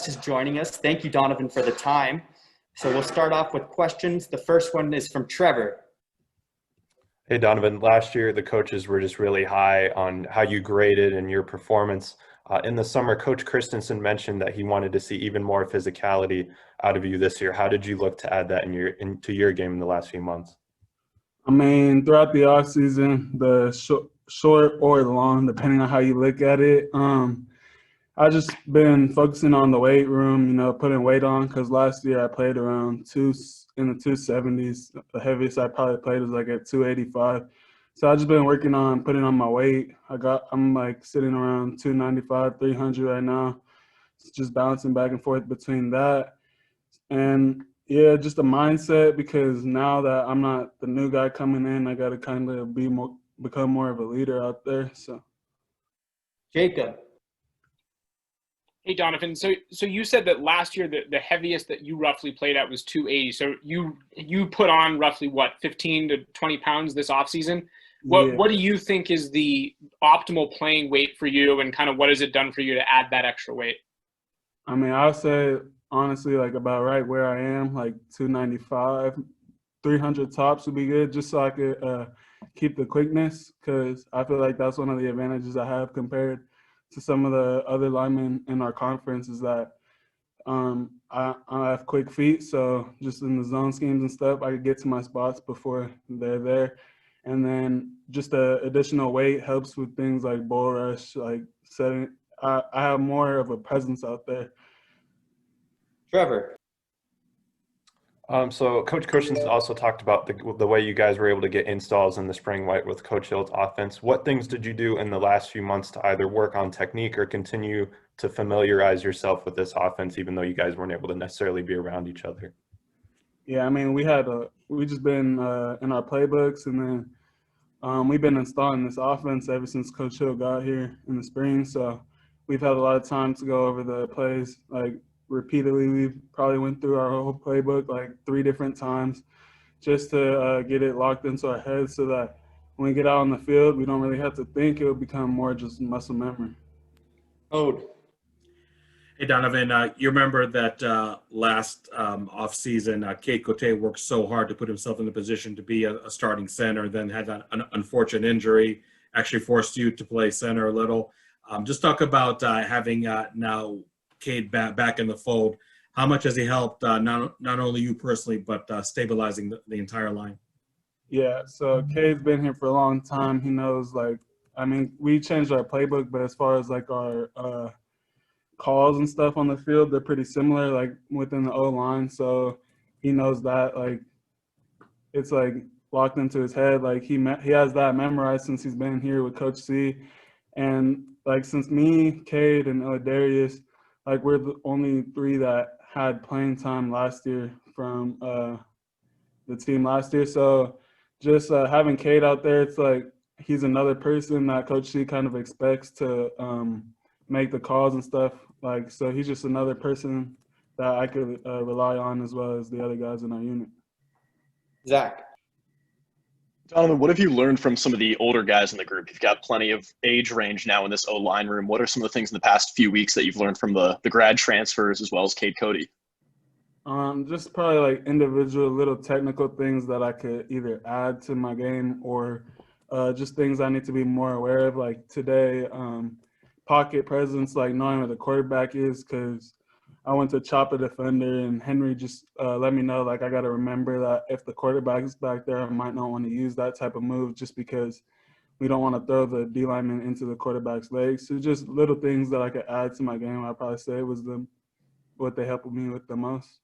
West is joining us. Thank you, Donovan, for the time. So we'll start off with questions. The first one is from Trevor. Hey, Donovan. Last year, the coaches were just really high on how you graded and your performance. In the summer, Coach Christensen mentioned that he wanted to see even more physicality out of you this year. How did you look to add that into your game in the last few months? I mean, throughout the offseason, the short or the long, depending on how you look at it, I just been focusing on the weight room, putting weight on, because last year I played around in the 270s. The heaviest I probably played was like at 285. So I just been working on putting on my weight. I'm like sitting around 295, 300 right now. It's just bouncing back and forth between that. And yeah, just a mindset, because now that I'm not the new guy coming in, I got to kind of become more of a leader out there. So, Jacob. Hey, Donovan. So you said that last year the heaviest that you roughly played at was 280. So you put on roughly what, 15 to 20 pounds this offseason? What do you think is the optimal playing weight for you, and kind of what has it done for you to add that extra weight? I mean, I would say honestly, like about right where I am, like 295, 300 tops would be good, just so I could keep the quickness, because I feel like that's one of the advantages I have compared to some of the other linemen in our conference, is that I have quick feet. So just in the zone schemes and stuff, I could get to my spots before they're there. And then just the additional weight helps with things like bull rush, like setting. I have more of a presence out there. Trevor. So Coach Christensen also talked about the way you guys were able to get installs in the spring with Coach Hill's offense. What things did you do in the last few months to either work on technique or continue to familiarize yourself with this offense, even though you guys weren't able to necessarily be around each other? Yeah, I mean, we just been in our playbooks, and then we've been installing this offense ever since Coach Hill got here in the spring. So we've had a lot of time to go over the plays, like repeatedly. We've probably went through our whole playbook like 3 different times just to get it locked into our heads, so that when we get out on the field, we don't really have to think. It will become more just muscle memory. Ode. Hey, Donovan, you remember that last offseason, Kate Cote worked so hard to put himself in the position to be a starting center, then had an unfortunate injury, actually forced you to play center a little. Just talk about having now Cade back in the fold. How much has he helped not only you personally, but stabilizing the entire line? Yeah, so Cade's been here for a long time. He knows, we changed our playbook, but as far as like our calls and stuff on the field, they're pretty similar, like within the O-line. So he knows that, like, it's like locked into his head. Like he has that memorized since he's been here with Coach C. And like since me, Cade, and Darius, like we're the only 3 that had playing time last year from the team last year. So just having Cade out there, it's like he's another person that Coach C kind of expects to make the calls and stuff. Like, so he's just another person that I could rely on, as well as the other guys in our unit. Zach. Donovan, what have you learned from some of the older guys in the group? You've got plenty of age range now in this O-line room. What are some of the things in the past few weeks that you've learned from the grad transfers as well as Cade Cody? Just probably like individual little technical things that I could either add to my game, or just things I need to be more aware of. Like today, pocket presence, like knowing where the quarterback is, because I went to chop a defender and Henry just let me know, like, I got to remember that if the quarterback is back there, I might not want to use that type of move, just because we don't want to throw the D lineman into the quarterback's legs. So just little things that I could add to my game, I'd probably say was what they helped me with the most.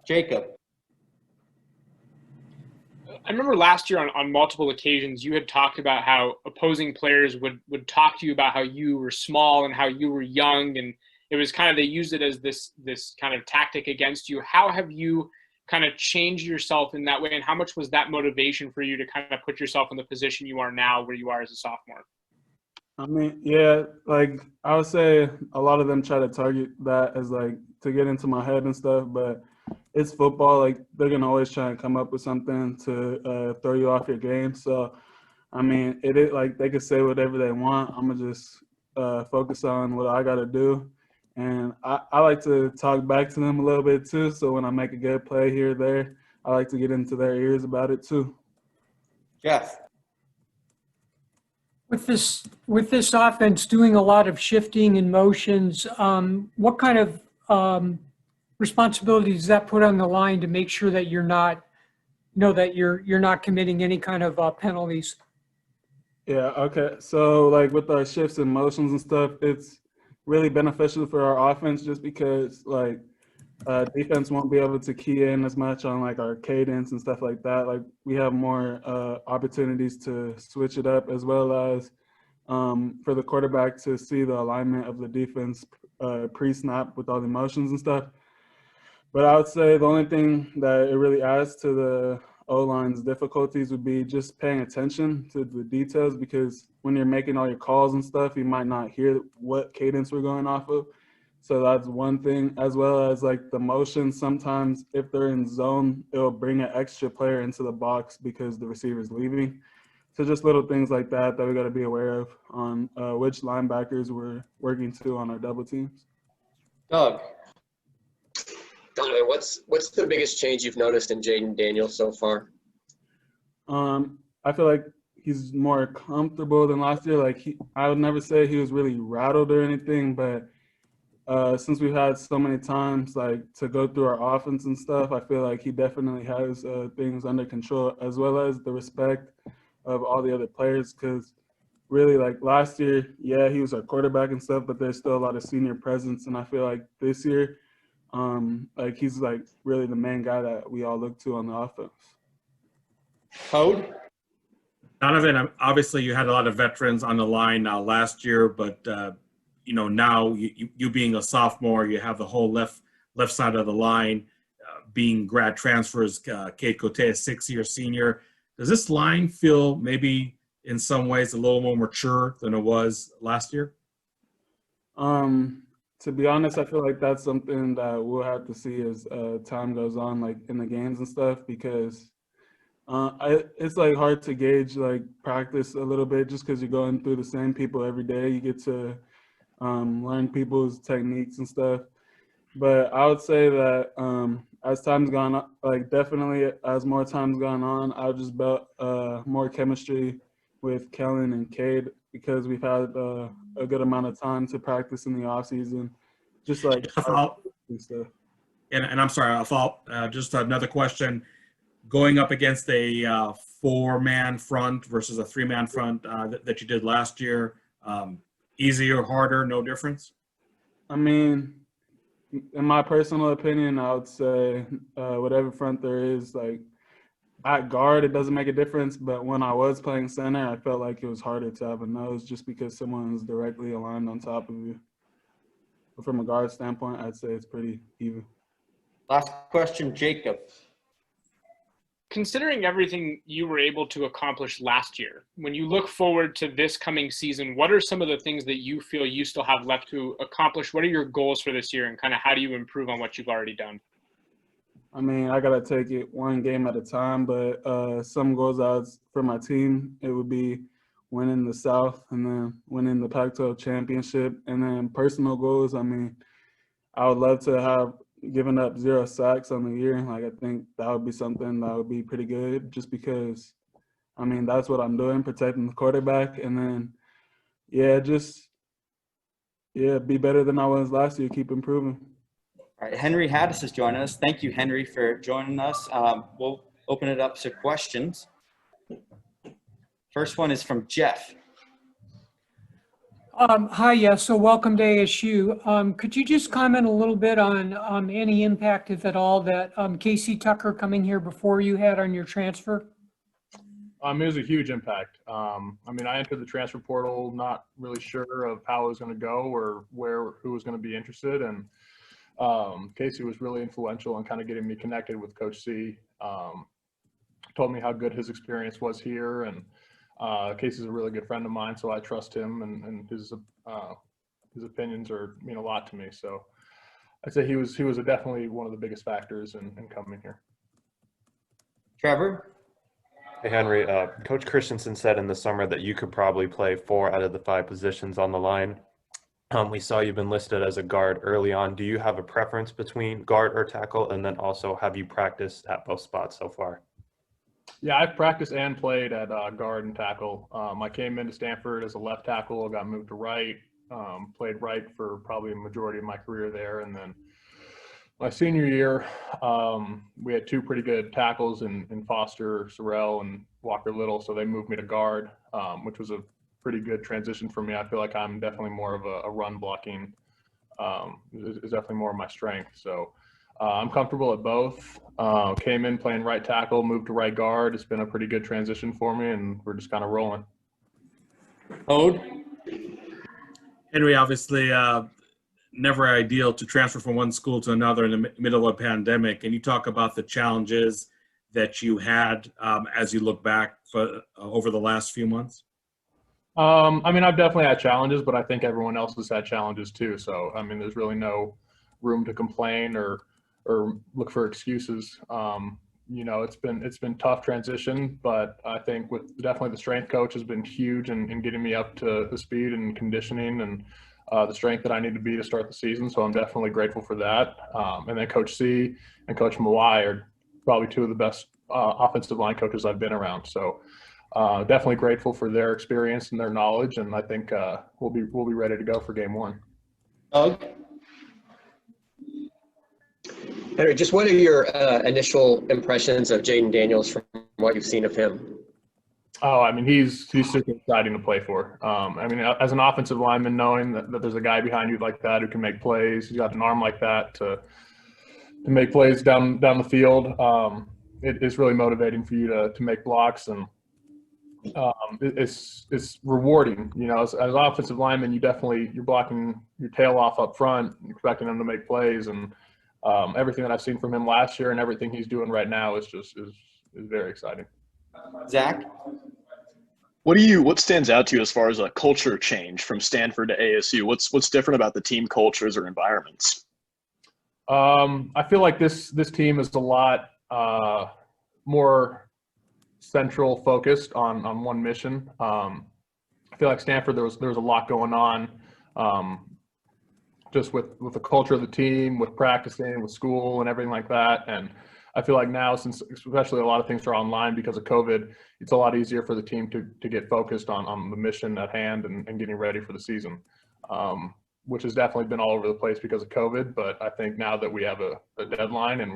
Jacob. I remember last year on multiple occasions, you had talked about how opposing players would talk to you about how you were small and how you were young, and it was kind of, they used it as this kind of tactic against you. How have you kind of changed yourself in that way, and how much was that motivation for you to kind of put yourself in the position you are now, where you are as a sophomore? I mean, yeah, like I would say a lot of them try to target that as like to get into my head and stuff, but it's football. Like they're gonna always try and come up with something to throw you off your game. So, I mean, it is like they can say whatever they want. I'm gonna just focus on what I gotta do, And I like to talk back to them a little bit too. So when I make a good play here or there, I like to get into their ears about it too. Jeff. With this offense doing a lot of shifting and motions, what kind of responsibility does that put on the line to make sure that you're not committing any kind of penalties? Yeah, okay. So like with our shifts and motions and stuff, it's really beneficial for our offense just because like defense won't be able to key in as much on like our cadence and stuff like that. Like we have more opportunities to switch it up, as well as for the quarterback to see the alignment of the defense pre-snap with all the motions and stuff. But I would say the only thing that it really adds to the O-line's difficulties would be just paying attention to the details, because when you're making all your calls and stuff, you might not hear what cadence we're going off of. So that's one thing, as well as like the motion. Sometimes if they're in zone, it'll bring an extra player into the box because the receiver's leaving. So just little things like that we got to be aware of on which linebackers we're working to on our double teams. Doug. Donovan, what's the biggest change you've noticed in Jaden Daniels so far? I feel like he's more comfortable than last year. Like I would never say he was really rattled or anything, but since we've had so many times like to go through our offense and stuff, I feel like he definitely has things under control, as well as the respect of all the other players. Because really, like last year, yeah, he was our quarterback and stuff, but there's still a lot of senior presence, and I feel like this year, like he's like really the main guy that we all look to on the offense. Code. Donovan, obviously you had a lot of veterans on the line last year, but now you being a sophomore, you have the whole left side of the line being grad transfers. Kate Cote, a 6-year senior. Does this line feel maybe in some ways a little more mature than it was last year? To be honest, I feel like that's something that we'll have to see as time goes on, like in the games and stuff, because it's like hard to gauge like practice a little bit just because you're going through the same people every day. You get to learn people's techniques and stuff. But I would say that as time's gone on, like definitely as more time's gone on, I've just built more chemistry with Kellen and Cade, because we've had a good amount of time to practice in the off season, just like and stuff. And I'm sorry, I'll follow, just another question. Going up against a 4-man front versus a 3-man front that you did last year, easier, harder, no difference? I mean, in my personal opinion, I would say whatever front there is, like at guard, it doesn't make a difference. But when I was playing center, I felt like it was harder to have a nose just because someone's directly aligned on top of you. But from a guard standpoint, I'd say it's pretty even. Last question, Jacob. Considering everything you were able to accomplish last year, when you look forward to this coming season, what are some of the things that you feel you still have left to accomplish? What are your goals for this year, and kind of how do you improve on what you've already done? I mean, I got to take it one game at a time, but some goals odds for my team, it would be winning the South and then winning the Pac-12 championship. And then personal goals, I mean, I would love to have given up 0 sacks on the year. Like, I think that would be something that would be pretty good, just because, I mean, that's what I'm doing, protecting the quarterback. And then, be better than I was last year, keep improving. All right, Henry Hattis is joining us. Thank you, Henry, for joining us. We'll open it up to questions. First one is from Jeff. Hi, yes. So welcome to ASU. Could you just comment a little bit on any impact, if at all, that Casey Tucker coming here before you had on your transfer? It was a huge impact. I mean, I entered the transfer portal not really sure of how it was going to go or who was going to be interested, and Casey was really influential in kind of getting me connected with Coach C. Told me how good his experience was here, and Casey's a really good friend of mine, so I trust him, and his opinions mean a lot to me. So I'd say he was definitely one of the biggest factors in coming here. Trevor? Hey, Henry, Coach Christensen said in the summer that you could probably play 4 out of the 5 positions on the line. We saw you've been listed as a guard early on. Do you have a preference between guard or tackle? And then also, have you practiced at both spots so far? Yeah, I've practiced and played at guard and tackle. I came into Stanford as a left tackle, got moved to right, played right for probably a majority of my career there. And then my senior year, we had two pretty good tackles in Foster, Sorrell, and Walker Little. So they moved me to guard, which was a pretty good transition for me. I feel like I'm definitely more of a run blocking, is definitely more of my strength. So I'm comfortable at both. Came in playing right tackle, moved to right guard. It's been a pretty good transition for me, and we're just kind of rolling. Ode? Henry, obviously, never ideal to transfer from one school to another in the middle of a pandemic. Can you talk about the challenges that you had as you look back for, over the last few months? I mean, I've definitely had challenges, but I think everyone else has had challenges too. So, I mean, there's really no room to complain or look for excuses. You know, it's been tough transition, but I think with definitely the strength coach has been huge in getting me up to the speed and conditioning and the strength that I need to be to start the season. So I'm definitely grateful for that. And then Coach C and Coach Mawai are probably two of the best offensive line coaches I've been around. So definitely grateful for their experience and their knowledge. And I think we'll be ready to go for game one. Henry, just what are your initial impressions of Jaden Daniels from what you've seen of him? Oh, I mean, he's super exciting to play for. I mean, as an offensive lineman, knowing that there's a guy behind you like that who can make plays, he's got an arm like that to make plays down the field. It's really motivating for you to make blocks, and it's rewarding. You know, as an offensive lineman, you're blocking your tail off up front, expecting them to make plays, and everything that I've seen from him last year and everything he's doing right now is very exciting. Zach? What stands out to you as far as a culture change from Stanford to ASU? What's different about the team cultures or environments? I feel like this team is a lot more central focused on one mission. I feel like Stanford, there was a lot going on, just with the culture of the team, with practicing, with school and everything like that. And I feel like now, since especially a lot of things are online because of COVID, it's a lot easier for the team to get focused on the mission at hand and getting ready for the season, which has definitely been all over the place because of COVID. But I think now that we have a deadline and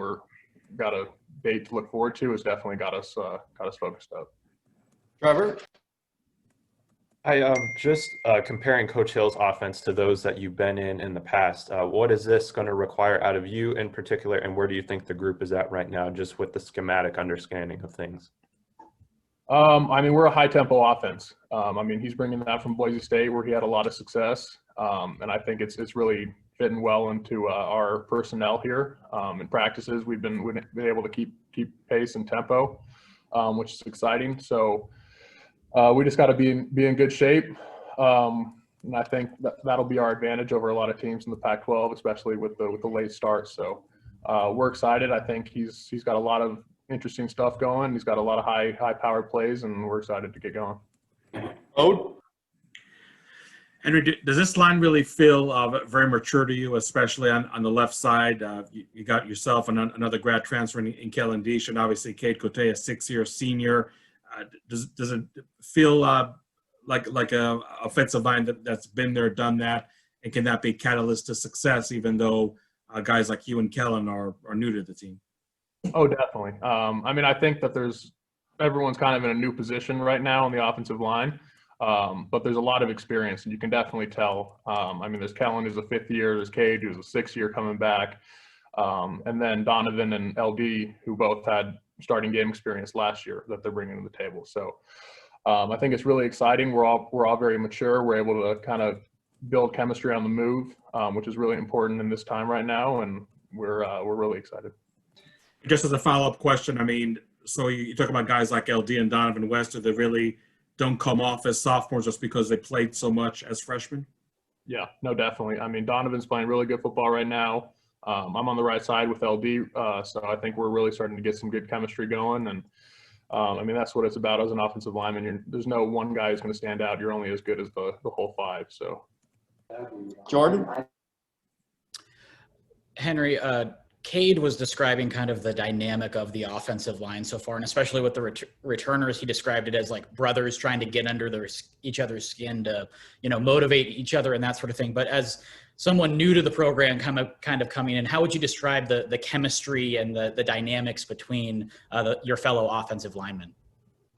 got a date to look forward to, has definitely got us focused up. Trevor? Just comparing Coach Hill's offense to those that you've been in the past, what is this going to require out of you in particular, and where do you think the group is at right now, just with the schematic understanding of things? I mean, we're a high-tempo offense. I mean, he's bringing that from Boise State, where he had a lot of success, and I think it's really fitting well into our personnel here. In practices, we've been able to keep pace and tempo, which is exciting. So we just got to be in good shape, and I think that'll be our advantage over a lot of teams in the Pac-12, especially with the late start. So we're excited. I think he's got a lot of interesting stuff going. He's got a lot of high-powered plays, and we're excited to get going. Ode? Henry, does this line really feel very mature to you, especially on the left side? You got yourself another grad transfer in Kellen Diesch, and obviously Kate Cote, a six-year senior. Does it feel like a offensive line that's been there, done that, and can that be catalyst to success, even though guys like you and Kellen are new to the team? Oh, definitely. I mean, I think that everyone's kind of in a new position right now on the offensive line, but there's a lot of experience, and you can definitely tell. I mean, there's Kellen, who's a fifth year, there's Cade, who's a sixth year coming back, and then Donovan and LD, who both had starting game experience last year that they're bringing to the table. So I think it's really exciting. We're all very mature. We're able to kind of build chemistry on the move, which is really important in this time right now, and we're really excited. Just as a follow-up question, I mean, so you talk about guys like LD and Dohnovan West, that really don't come off as sophomores just because they played so much as freshmen? Yeah, no, definitely. I mean, Donovan's playing really good football right now. I'm on the right side with LD, so I think we're really starting to get some good chemistry going. And, I mean, that's what it's about as an offensive lineman. There's no one guy who's going to stand out. You're only as good as the whole five. So Jordan? Henry, Cade was describing kind of the dynamic of the offensive line so far, and especially with the returners, he described it as like brothers trying to get under each other's skin to, motivate each other and that sort of thing. But as someone new to the program kind of coming in, how would you describe the chemistry and the dynamics between your fellow offensive linemen?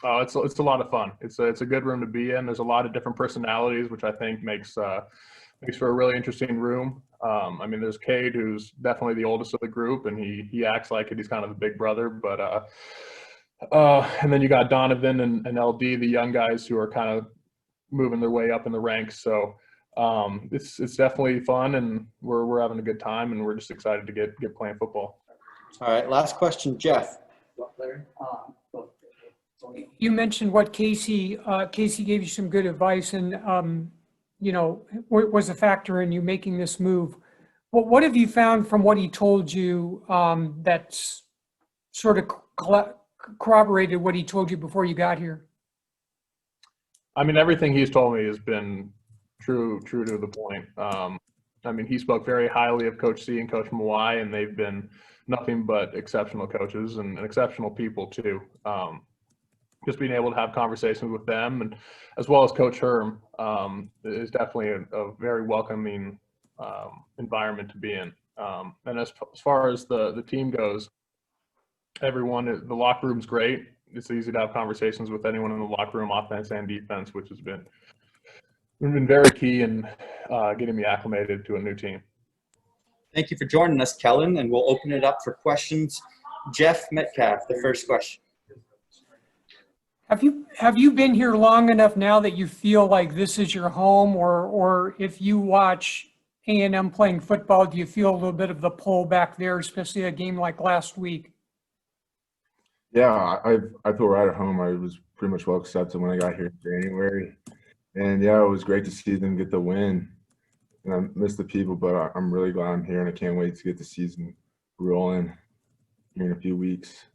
Oh, it's a lot of fun. It's a good room to be in. There's a lot of different personalities, which I think makes for a really interesting room. There's Cade, who's definitely the oldest of the group, and he acts like it. He's kind of the big brother. But and then you got Donovan and LD, the young guys who are kind of moving their way up in the ranks. So it's definitely fun, and we're having a good time, and we're just excited to get playing football. All right, last question, Jeff. You mentioned what Casey gave you some good advice and, was a factor in you making this move. What have you found from what he told you that's sort of corroborated what he told you before you got here? Everything he's told me has been true to the point. He spoke very highly of Coach C and Coach Mawai, and they've been nothing but exceptional coaches and exceptional people too. Just being able to have conversations with them, and as well as Coach Herm, is definitely a very welcoming environment to be in. And as far as the team goes, the locker room's great. It's easy to have conversations with anyone in the locker room, offense and defense, which has been very key in getting me acclimated to a new team. Thank you for joining us, Kellen, and we'll open it up for questions. Jeff Metcalf, the first question. Have you been here long enough now that you feel like this is your home, or if you watch A&M playing football, do you feel a little bit of the pull back there, especially a game like last week? Yeah, I feel right at home. I was pretty much well accepted when I got here in January, and yeah, it was great to see them get the win. And I miss the people, but I'm really glad I'm here, and I can't wait to get the season rolling here in a few weeks.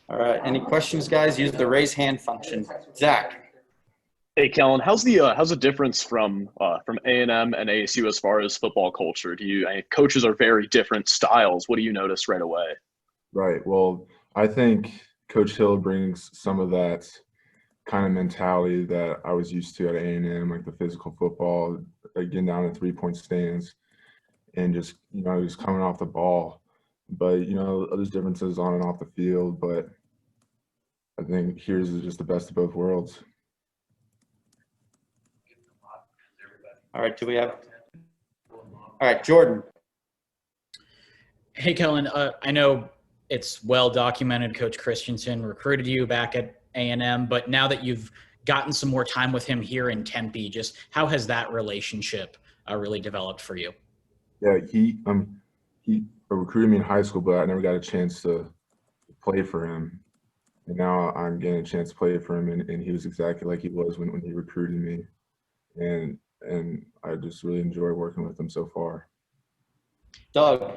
All right, any questions, guys? Use the raise hand function. Zach. Hey, Kellen, how's the difference from A&M and ASU as far as football culture? Coaches are very different styles. What do you notice right away? Right. Well, I think Coach Hill brings some of that kind of mentality that I was used to at A&M, like the physical football, like getting down to 3-point stands, and just coming off the ball. But there's differences on and off the field. But I think here's just the best of both worlds. All right, all right, Jordan. Hey, Kellen, I know it's well documented Coach Christensen recruited you back at A&M, but now that you've gotten some more time with him here in Tempe, just how has that relationship really developed for you? Yeah, he recruited me in high school, but I never got a chance to play for him. And now I'm getting a chance to play for him, and he was exactly like he was when he recruited me. And I just really enjoy working with him so far. Doug.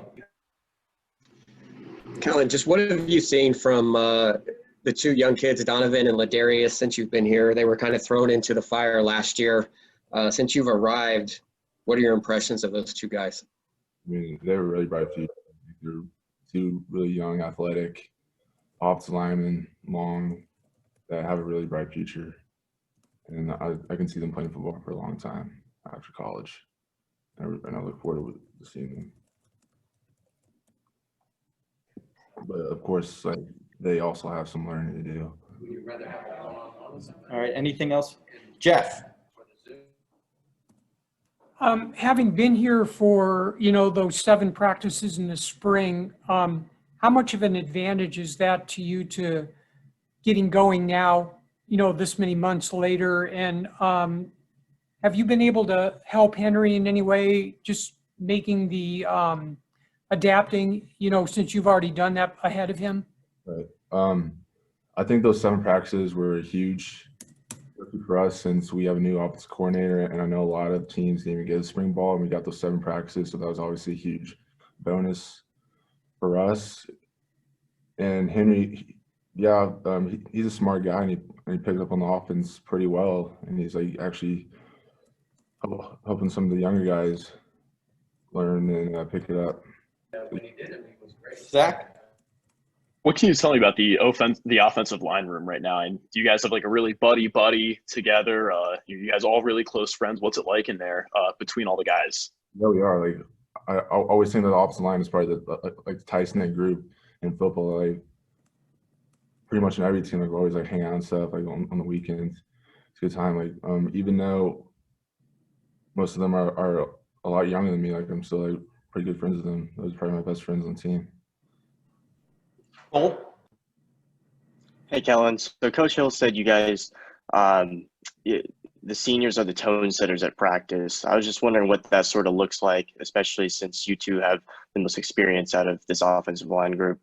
Kellen, just what have you seen from the two young kids, Donovan and Ladarius, since you've been here? They were kind of thrown into the fire last year. Since you've arrived, what are your impressions of those two guys? They were really bright futures. They're two really young, athletic, offensive linemen, long, that have a really bright future. And I can see them playing football for a long time after college. And I look forward to seeing them. But of course, they also have some learning to do. All right, anything else? Jeff. Having been here for, those 7 practices in the spring, how much of an advantage is that to you to getting going now, this many months later? And have you been able to help Henry in any way, just making the adapting, since you've already done that ahead of him? Right. I think those 7 practices were huge for us since we have a new offensive coordinator, and I know a lot of teams didn't even get a spring ball, and we got those 7 practices, so that was obviously a huge bonus for us. And Henry, Yeah, he's a smart guy, and he picked up on the offense pretty well, and he's like actually helping some of the younger guys learn and pick it up. Zach? What can you tell me about the offensive line room right now? And do you guys have like a really buddy together? You guys all really close friends? What's it like in there between all the guys? Yeah, we are. Like I always think that the offensive line is probably the tightest knit group in football. Like pretty much in every team, like we always like hang out and stuff. Like on the weekends, it's a good time. Like even though most of them are a lot younger than me, like I'm still like pretty good friends with them. Those are probably my best friends on the team. Cole? Hey, Kellen. So Coach Hill said you guys, the seniors are the tone setters at practice. I was just wondering what that sort of looks like, especially since you two have the most experience out of this offensive line group.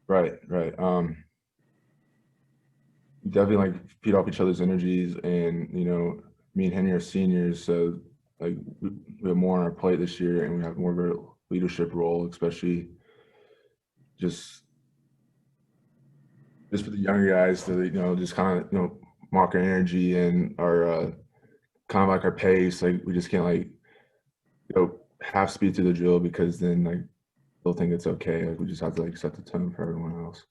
Right. Definitely like feed off each other's energies, and me and Henry are seniors, so like we have more on our plate this year, and we have more of a leadership role, especially just for the younger guys to just kind of mock our energy and our kind of like our pace. Like we just can't like half speed through the drill, because then like they'll think it's okay. Like we just have to like set the tone for everyone else.